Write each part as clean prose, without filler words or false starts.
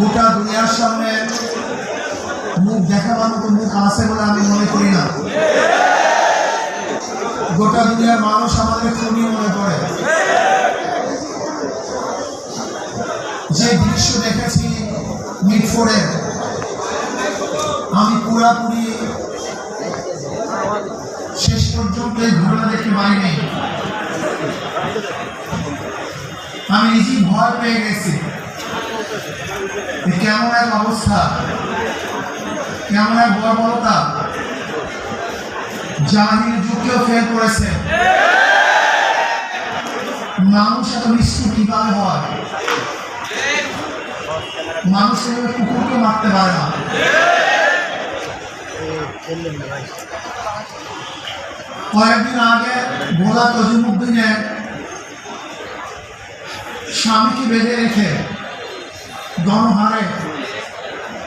গোটা দুনিয়ার সামনে মুখ দেখাবার মতো মুখ আছে বলে আমি মনে করি না। গোটা দুনিয়ার মানুষ আমাদের খুবই মনে করে। যে দৃশ্য দেখেছি মিটফোর্ডে, আমি পুরাপুরি শেষ পর্যন্ত এই ঘটনা দেখতে পাইনি। আমি নিজেই ভয় পেয়ে গেছি। কেমন এক অবস্থা, কেমন এক বর্বরতা, জাহির যুগকেও ফেল করেছে। মানুষ এত নিষ্ঠুর কিভাবে হয়? মানুষ এভাবে কুকুরকে মারতে পারে না। কয়েকদিন আগে ভোলা তজিমুদ্দিনে স্বামীকে বেঁধে রেখে গণহারে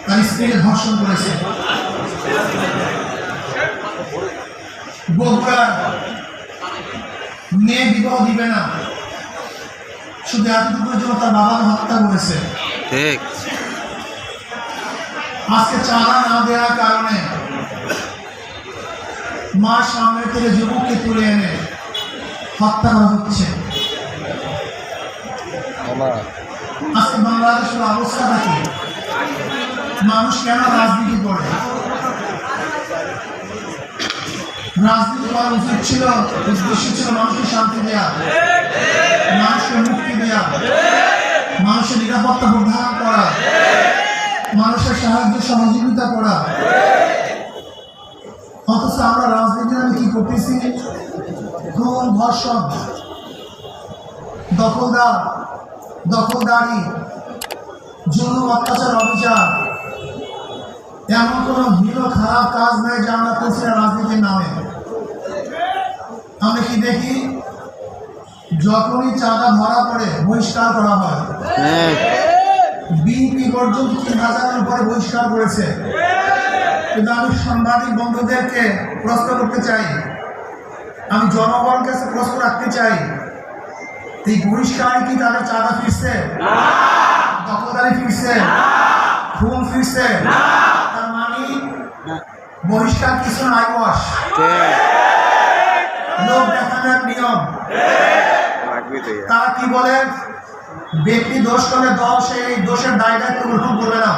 তার স্ত্রীকে ধর্ষণ করেছে। বগুড়ার মেয়ে বিবাহ দিবে না, শুধু এতটুকুর জন্য তার বাবাকে হত্যা করেছে। আজকে চাঁদা না দেওয়ার কারণে মা সামনে থেকে যুবককে তুলে এনে হত্যা করা হচ্ছে। আজকে বাংলাদেশের অবস্থাটা কি? মানুষ কেন রাজনীতি করে? রাজনীতি করা উচিত ছিল, উদ্দেশ্য ছিল মানুষকে শান্তি দেওয়া, মানুষকে মুক্তি দেওয়া, মানুষের নিরাপত্তা প্রদান করা, মানুষের সাহায্য সহযোগিতা করা। অথচ আমরা রাজনীতি আমি কি করতেছি? খুন, ধর্ষণ, দখলদারি, জুলুম, অত্যাচার, অবিচার, এমন কোনো হীন খারাপ কাজ নাই যে আমরা করছি না রাজনীতির নামে। আমরা কি দেখি? যখনই চাঁদা ধরা পড়ে বহিষ্কার করা হয়। বিএনপি পর্যন্ত ৩,০০০-এর উপরে বহিষ্কার করেছে। কিন্তু আমি সাংবাদিক বন্ধুদেরকে প্রশ্ন করতে চাই, আমি জনগণের কাছে প্রশ্ন রাখতে চাই, এই বহিষ্কারে কি তাদের চাঁদা ফিরছে? দখলদারি ফিরছে? খুন ফিরছে? তার মানে বহিষ্কার কিছু নাই, বস লোক দেখানোর নিয়ম। তারা কি বলে? ব্যক্তি দোষ করলে দল সেই দোষের দায় দায়িত্ব গ্রহণ করবে না।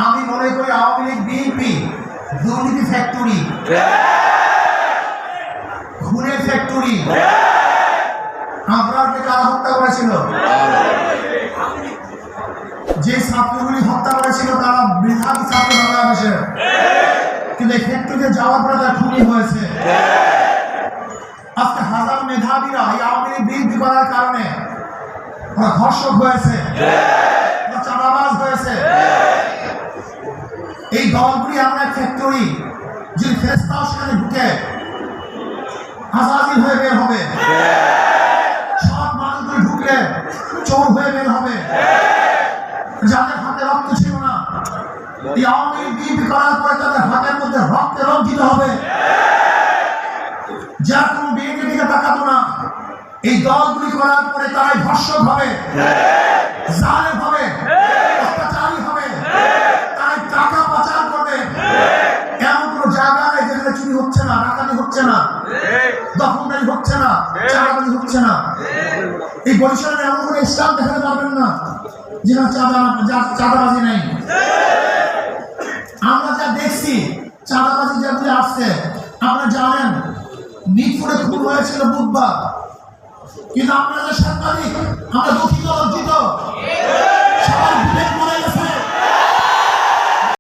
আমি মনে করি আওয়ামী লীগ, বিএনপি দুর্নীতি ফ্যাক্টরি, খুনের ফ্যাক্টরি। আপনাকে কারা হত্যা করেছিল? যে ছাত্রগুলি হত্যা করেছিল তারা বৃহৎ ছাত্র বাংলাদেশে, কিন্তু এই ফ্যাক্টরিতে যাওয়ার পরে তারা খুনি হয়েছে। আজকে হাজার মেধাবীরা এই আওয়ামী লীগ বিএনপি করার কারণে ধর্ষক হয়েছে, চাঁদাবাজ হয়েছে। এই দলগুলি এমন এক ফ্যাক্টরি, যদি ফেরেশতাও সেখানে ঢুকে আজাদিল হয়ে বের হবে, সব মানুষগুলি ঢুকলে চোর হয়ে বের হবে। যাদের হাতে রক্ত ছিল না, এই আওয়ামী লীগ বিএনপি করার পরে তাদের হাতের মধ্যে রক্তে রঞ্জিত হবে। যার কোনো বিএনপির দিকে তাকাতো না, এই দলগুলি করার পরে তারাই ধর্ষক হবে, জালেম হবে, অত্যাচারী হবে, তারাই টাকা পাচার করবে। এমন কোনো জায়গা নেই যেখানে চুরি হচ্ছে না, ডাকাতি হচ্ছে না, দখলদারি হচ্ছে না, চাঁদাবাজি হচ্ছে না। এই বরিশালের এমন কোনো স্টাফ দেখাতে পারবেন না যেখানে চাঁদাবাজি নেই। আমরা যা দেখছি চাঁদাবাজি যেগুলি আসছে, আপনারা জানেন মিটফোর্ডে খুন হয়েছিল বুধবার, কিন্তু আপনারা যে সাংবাদিক, আমরা দুঃখিত।